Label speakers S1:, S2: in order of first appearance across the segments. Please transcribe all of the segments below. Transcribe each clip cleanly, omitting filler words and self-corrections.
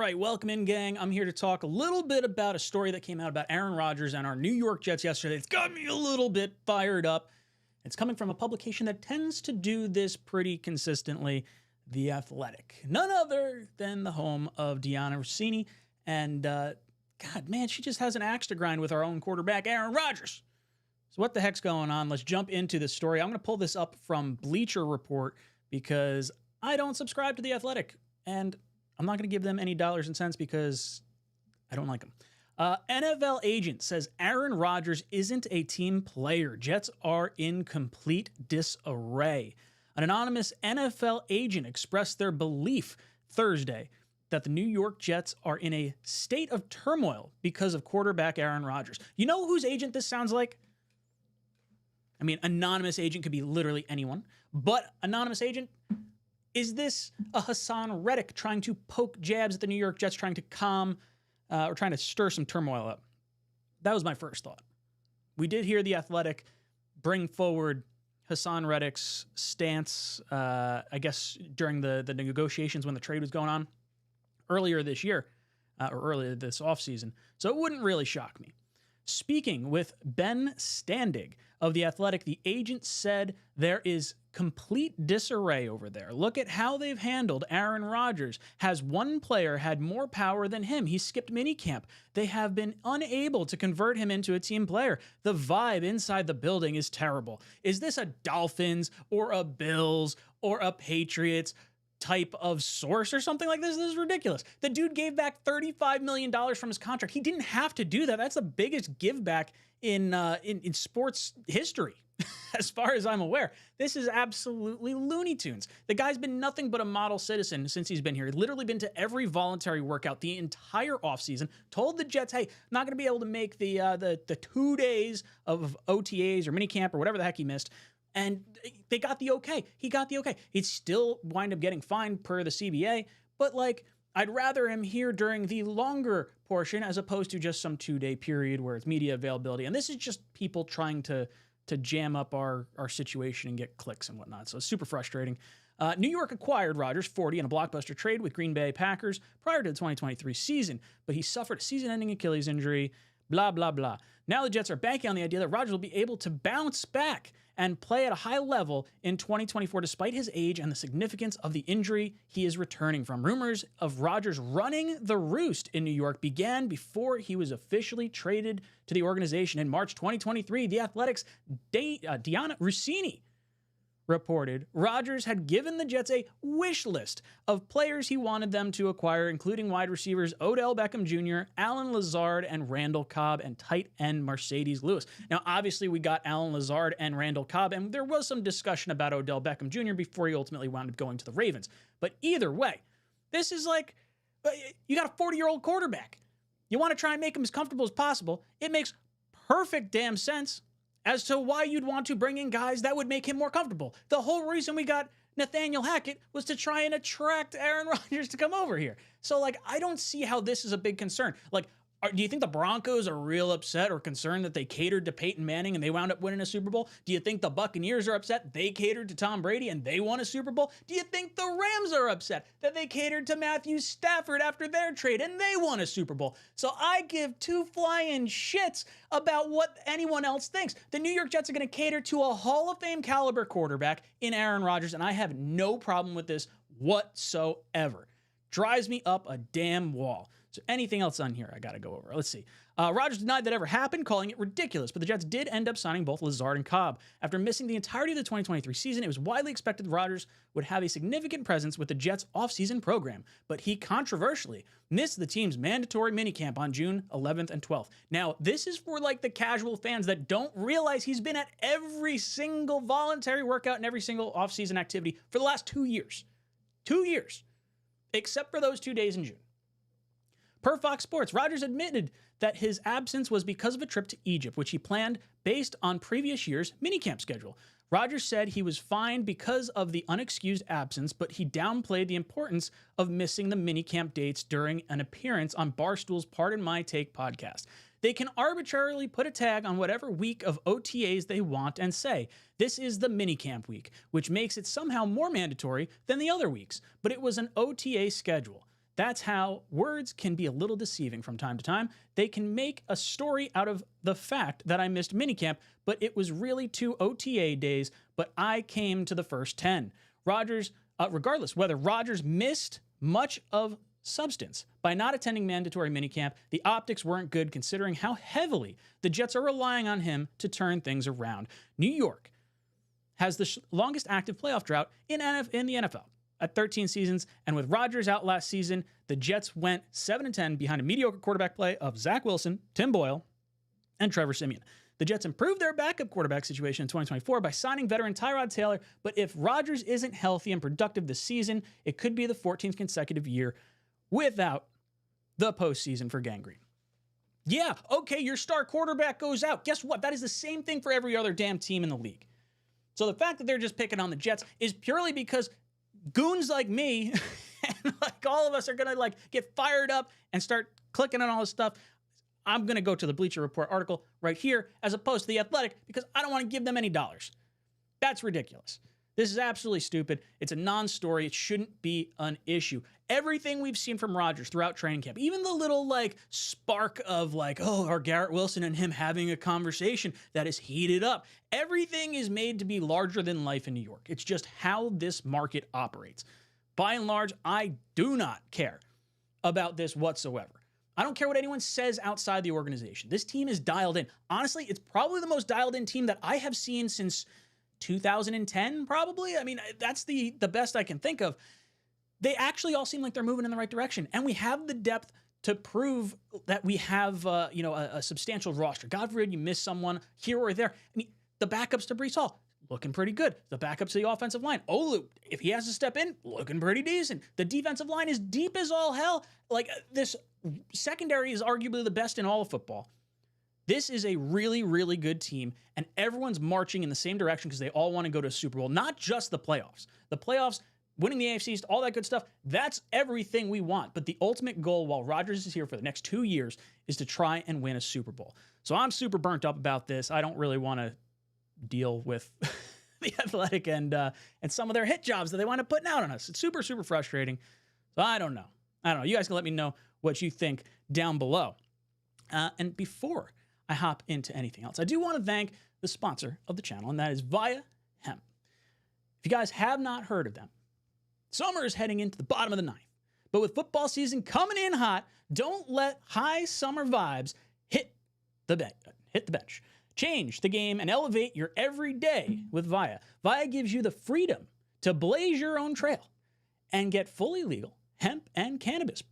S1: right, welcome in, gang. I'm here to talk a little bit about a story that came out about Aaron Rodgers and our New York Jets yesterday. It's got me a little bit fired up. It's coming from a publication that tends to do this pretty consistently, The Athletic. None other than the home of Deanna Rossini. And, God, man, she just has an axe to grind with our own quarterback, Aaron Rodgers. So what the heck's going on? Let's jump into this story. I'm going to pull this up from Bleacher Report because I don't subscribe to The Athletic. And I'm not going to give them any dollars and cents because I don't like them. NFL agent says Aaron Rodgers isn't a team player. Jets are in complete disarray. An anonymous NFL agent expressed their belief Thursday that the New York Jets are in a state of turmoil because of quarterback Aaron Rodgers. You know whose agent this sounds like? I mean, anonymous agent could be literally anyone, but anonymous agent, is this a Hassan Reddick trying to poke jabs at the New York Jets, trying to calm or trying to stir some turmoil up? That was my first thought. We did hear The Athletic bring forward Hassan Reddick's stance, I guess, during the negotiations when the trade was going on earlier this year, or earlier this offseason. So it wouldn't really shock me. Speaking with Ben Standig of The Athletic, the agent said there is complete disarray over there. Look at how they've handled Aaron Rodgers. Has one player had more power than him? He skipped minicamp. They have been unable to convert him into a team player. The vibe inside the building is terrible. Is this a Dolphins or a Bills or a Patriots type of source or something like this? This is ridiculous. The dude gave back $35 million from his contract. He didn't have to do that. That's the biggest give back in sports history, as far as I'm aware. This is absolutely Looney Tunes. The guy's been nothing but a model citizen since he's been here. He's literally been to every voluntary workout the entire offseason, told the Jets, hey, I'm not going to be able to make the 2 days of OTAs or minicamp or whatever the heck he missed. And they got the okay. He got the okay. He'd still wind up getting fined per the CBA, but like, I'd rather him here during the longer portion as opposed to just some 2-day period where it's media availability. And this is just people trying to jam up our situation and get clicks and whatnot. So it's super frustrating. New York acquired Rodgers, 40, in a blockbuster trade with Green Bay Packers prior to the 2023 season, but he suffered a season-ending Achilles injury, blah, blah, blah. Now the Jets are banking on the idea that Rodgers will be able to bounce back and play at a high level in 2024 despite his age and the significance of the injury he is returning from. Rumors of Rodgers running the roost in New York began before he was officially traded to the organization in March 2023. The Athletic's Deanna Rossini reported Rodgers had given the Jets a wish list of players he wanted them to acquire, including wide receivers Odell Beckham Jr., Allen Lazard, and Randall Cobb, and tight end Mercedes Lewis. Now, obviously, we got Allen Lazard and Randall Cobb, and there was some discussion about Odell Beckham Jr. before he ultimately wound up going to the Ravens. But either way, this is like, you got a 40-year-old quarterback. You want to try and make him as comfortable as possible. It makes perfect damn sense as to why you'd want to bring in guys that would make him more comfortable. The whole reason we got Nathaniel Hackett was to try and attract Aaron Rodgers to come over here. So, like, I don't see how this is a big concern. Like, do you think the Broncos are real upset or concerned that they catered to Peyton Manning and they wound up winning a Super Bowl? Do you think the Buccaneers are upset they catered to Tom Brady and they won a Super Bowl? Do you think the Rams are upset that they catered to Matthew Stafford after their trade and they won a Super Bowl? So I give two flying shits about what anyone else thinks. The New York Jets are going to cater to a Hall of Fame caliber quarterback in Aaron Rodgers, and I have no problem with this whatsoever. Drives me up a damn wall. So anything else on here I got to go over. Let's see. Rodgers denied that ever happened, calling it ridiculous, but the Jets did end up signing both Lazard and Cobb. After missing the entirety of the 2023 season, it was widely expected Rodgers would have a significant presence with the Jets' offseason program, but he controversially missed the team's mandatory minicamp on June 11th and 12th. Now, this is for like the casual fans that don't realize he's been at every single voluntary workout and every single offseason activity for the last 2 years. 2 years. Except for those 2 days in June. Per Fox Sports, Rodgers admitted that his absence was because of a trip to Egypt, which he planned based on previous year's minicamp schedule. Rodgers said he was fine because of the unexcused absence, but he downplayed the importance of missing the minicamp dates during an appearance on Barstool's Pardon My Take podcast. They can arbitrarily put a tag on whatever week of OTAs they want and say, this is the minicamp week, which makes it somehow more mandatory than the other weeks, but it was an OTA schedule. That's how words can be a little deceiving from time to time. They can make a story out of the fact that I missed minicamp, but it was really 2 OTA days, but I came to the first 10. Rodgers, regardless whether Rodgers missed much of substance by not attending mandatory minicamp, the optics weren't good considering how heavily the Jets are relying on him to turn things around. New York has the longest active playoff drought in the NFL at 13 seasons, and with Rodgers out last season, the Jets went 7-10 behind a mediocre quarterback play of Zach Wilson, Tim Boyle, and Trevor Siemian. The Jets improved their backup quarterback situation in 2024 by signing veteran Tyrod Taylor, but if Rodgers isn't healthy and productive this season, it could be the 14th consecutive year without the postseason for Gangrene. Yeah, okay, your star quarterback goes out. Guess what? That is the same thing for every other damn team in the league. So the fact that they're just picking on the Jets is purely because goons like me and like all of us are going to like get fired up and start clicking on all this stuff. I'm going to go to the Bleacher Report article right here as opposed to The Athletic because I don't want to give them any dollars. That's ridiculous. This is absolutely stupid. It's a non-story. It shouldn't be an issue. Everything we've seen from Rodgers throughout training camp, even the little like spark of like, oh, are Garrett Wilson and him having a conversation that is heated up. Everything is made to be larger than life in New York. It's just how this market operates. By and large, I do not care about this whatsoever. I don't care what anyone says outside the organization. This team is dialed in. Honestly, it's probably the most dialed in team that I have seen since 2010, probably. I mean, that's the best I can think of. They actually all seem like they're moving in the right direction. And we have the depth to prove that we have, a substantial roster. God forbid you miss someone here or there. I mean, the backups to Breece Hall, looking pretty good. The backups to the offensive line, Olu, if he has to step in, looking pretty decent. The defensive line is deep as all hell. Like, this secondary is arguably the best in all of football. This is a really, really good team, and everyone's marching in the same direction because they all want to go to a Super Bowl, not just the playoffs. The playoffs, winning the AFC East, all that good stuff, that's everything we want. But the ultimate goal while Rodgers is here for the next 2 years is to try and win a Super Bowl. So I'm super burnt up about this. I don't really want to deal with the Athletic and some of their hit jobs that they wind up putting out on us. It's super, super frustrating. So I don't know. You guys can let me know what you think down below. And before I hop into anything else, I do want to thank the sponsor of the channel, and that is Viia Hemp. If you guys have not heard of them, summer is heading into the bottom of the ninth, but with football season coming in hot, don't let high summer vibes hit the bench. Change the game and elevate your everyday with Viia. Viia gives you the freedom to blaze your own trail and get fully legal hemp and cannabis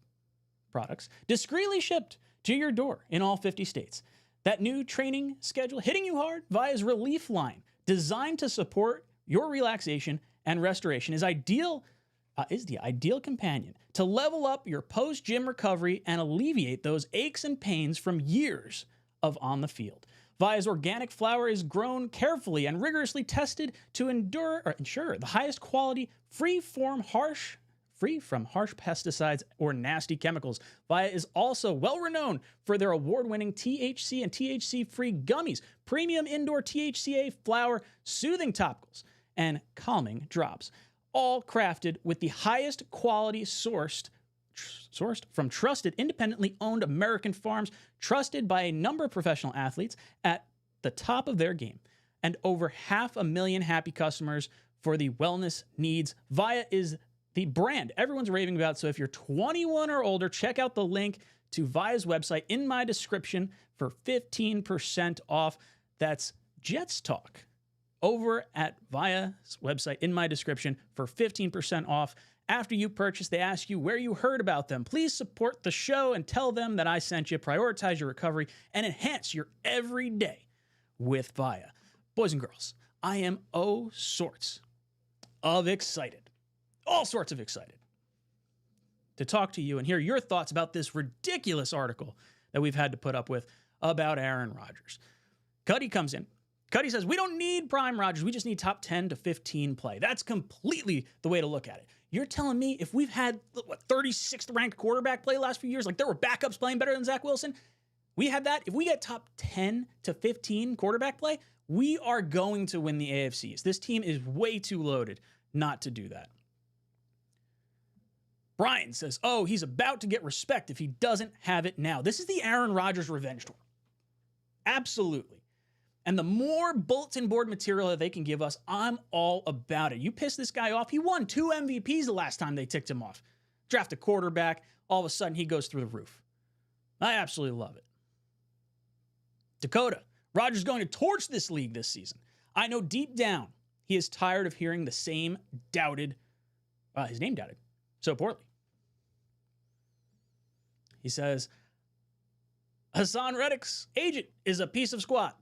S1: products discreetly shipped to your door in all 50 states. That new training schedule hitting you hard, Viia's Relief line, designed to support your relaxation and restoration, is the ideal companion to level up your post-gym recovery and alleviate those aches and pains from years of on the field. Viia's organic flower is grown carefully and rigorously tested to ensure the highest quality, free from harsh pesticides or nasty chemicals. Viia is also well-renowned for their award-winning THC and THC-free gummies, premium indoor THCA flower, soothing topicals, and calming drops, all crafted with the highest quality sourced from trusted, independently owned American farms, trusted by a number of professional athletes at the top of their game, and over 500,000 happy customers for the wellness needs. Viia is the brand everyone's raving about. So if you're 21 or older, check out the link to Viia's website in my description for 15% off. That's Jets Talk over at Viia's website in my description for 15% off. After you purchase, they ask you where you heard about them. Please support the show and tell them that I sent you. Prioritize your recovery and enhance your everyday with Viia. Boys and girls, I am all sorts of excited to talk to you and hear your thoughts about this ridiculous article that we've had to put up with about Aaron Rodgers. Cuddy comes in. Cuddy says, we don't need prime Rodgers. We just need top 10 to 15 play. That's completely the way to look at it. You're telling me if we've had, 36th ranked quarterback play last few years, like there were backups playing better than Zach Wilson, we had that. If we get top 10 to 15 quarterback play, we are going to win the AFCs. This team is way too loaded not to do that. Brian says, oh, he's about to get respect if he doesn't have it now. This is the Aaron Rodgers revenge tour. Absolutely. And the more bulletin board material that they can give us, I'm all about it. You piss this guy off. He won 2 MVPs the last time they ticked him off. Draft a quarterback. All of a sudden, he goes through the roof. I absolutely love it. Dakota, Rodgers going to torch this league this season. I know deep down he is tired of hearing the same his name doubted so poorly. He says, Haason Reddick's agent is a piece of squat.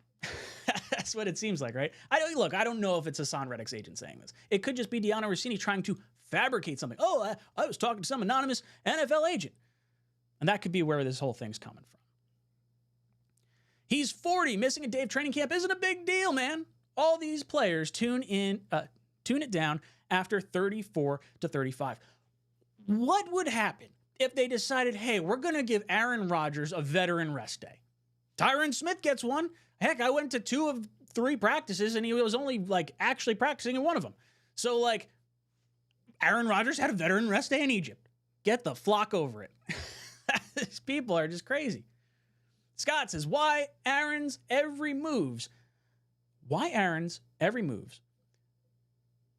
S1: That's what it seems like, right? I don't know if it's Haason Reddick's agent saying this. It could just be Diana Rossini trying to fabricate something. Oh, I was talking to some anonymous NFL agent. And that could be where this whole thing's coming from. He's 40. Missing a day of training camp isn't a big deal, man. All these players tune it down after 34 to 35. What would happen if they decided, hey, we're going to give Aaron Rodgers a veteran rest day? Tyron Smith gets one. Heck, I went to 2 of 3 practices, and he was only, actually practicing in one of them. So, Aaron Rodgers had a veteran rest day in Egypt. Get the flock over it. These people are just crazy. Scott says, why Aaron's every moves?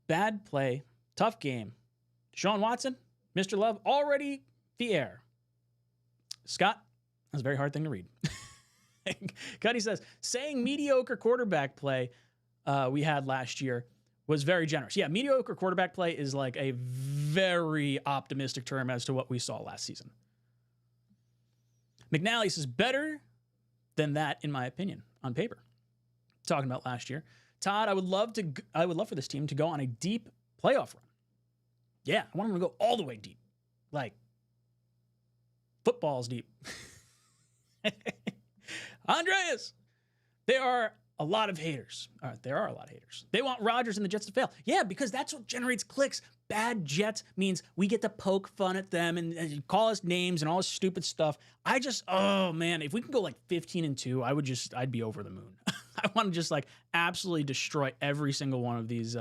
S1: Bad play, tough game. Deshaun Watson, Mr. Love, already the air. Scott, that's a very hard thing to read. Cuddy says, saying mediocre quarterback play we had last year was very generous. Yeah, mediocre quarterback play is like a very optimistic term as to what we saw last season. McNally says, better than that, in my opinion, on paper. Talking about last year. Todd, I would love for this team to go on a deep playoff run. Yeah, I want them to go all the way deep. Like, football's deep. Andreas, there are a lot of haters. There are a lot of haters. They want Rodgers and the Jets to fail. Yeah, because that's what generates clicks. Bad Jets means we get to poke fun at them and call us names and all this stupid stuff. Oh man, if we can go 15-2, I'd be over the moon. I want to just absolutely destroy every single one of these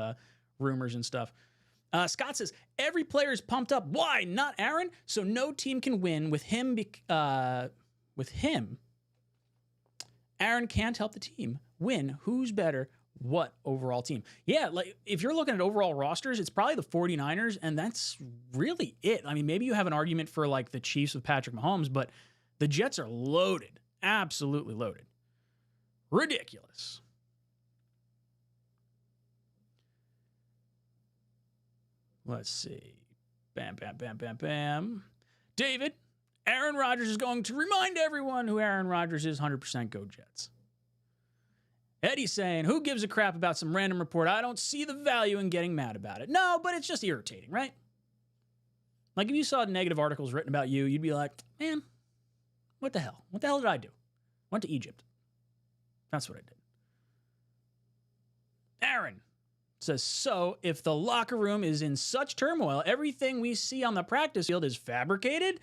S1: rumors and stuff. Scott says, every player is pumped up. Why? Not Aaron? So no team can win with him. Aaron can't help the team win. Who's better? What overall team? Yeah, if you're looking at overall rosters, it's probably the 49ers, and that's really it. I mean, maybe you have an argument for the Chiefs with Patrick Mahomes, but the Jets are loaded. Absolutely loaded. Ridiculous. Let's see. Bam, bam, bam, bam, bam. David, Aaron Rodgers is going to remind everyone who Aaron Rodgers is. 100% go Jets. Eddie's saying, who gives a crap about some random report? I don't see the value in getting mad about it. No, but it's just irritating, right? If you saw negative articles written about you, you'd be like, man, what the hell? What the hell did I do? Went to Egypt. That's what I did. Aaron says, so if the locker room is in such turmoil, everything we see on the practice field is fabricated?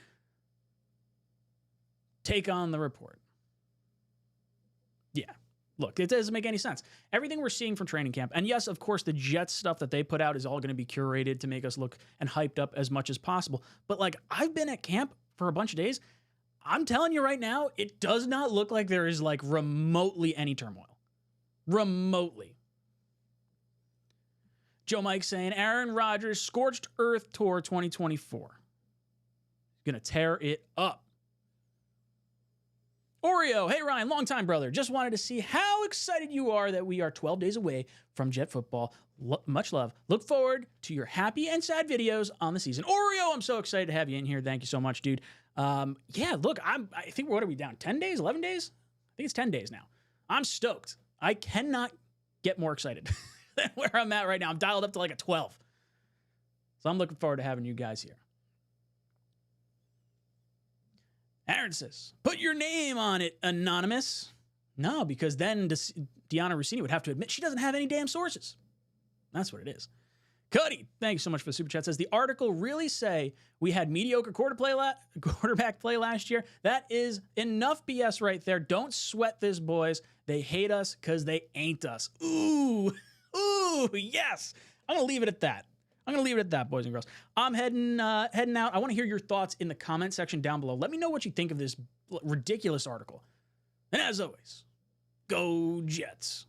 S1: Take on the report. Yeah. Look, it doesn't make any sense. Everything we're seeing from training camp, and yes, of course, the Jets stuff that they put out is all going to be curated to make us look and hyped up as much as possible. But I've been at camp for a bunch of days. I'm telling you right now, it does not look like there is remotely any turmoil. Remotely. Joe Mike saying, Aaron Rodgers Scorched Earth Tour 2024. Gonna tear it up. Oreo, hey Ryan, longtime brother. Just wanted to see how excited you are that we are 12 days away from Jet football. Much love. Look forward to your happy and sad videos on the season. Oreo, I'm so excited to have you in here. Thank you so much, dude. Yeah, look, I think, what are we down? 10 days, 11 days? I think it's 10 days now. I'm stoked. I cannot get more excited than where I'm at right now. I'm dialed up to a 12. So I'm looking forward to having you guys here. Aaron says, put your name on it, anonymous. No, because then Diana Rossini would have to admit she doesn't have any damn sources. That's what it is. Cuddy, thanks so much for the super chat. Says, the article really say we had mediocre quarterback play last year? That is enough BS right there. Don't sweat this, boys. They hate us because they ain't us. Ooh, yes. I'm going to leave it at that. I'm going to leave it at that, boys and girls. I'm heading out. I want to hear your thoughts in the comment section down below. Let me know what you think of this ridiculous article. And as always, go Jets.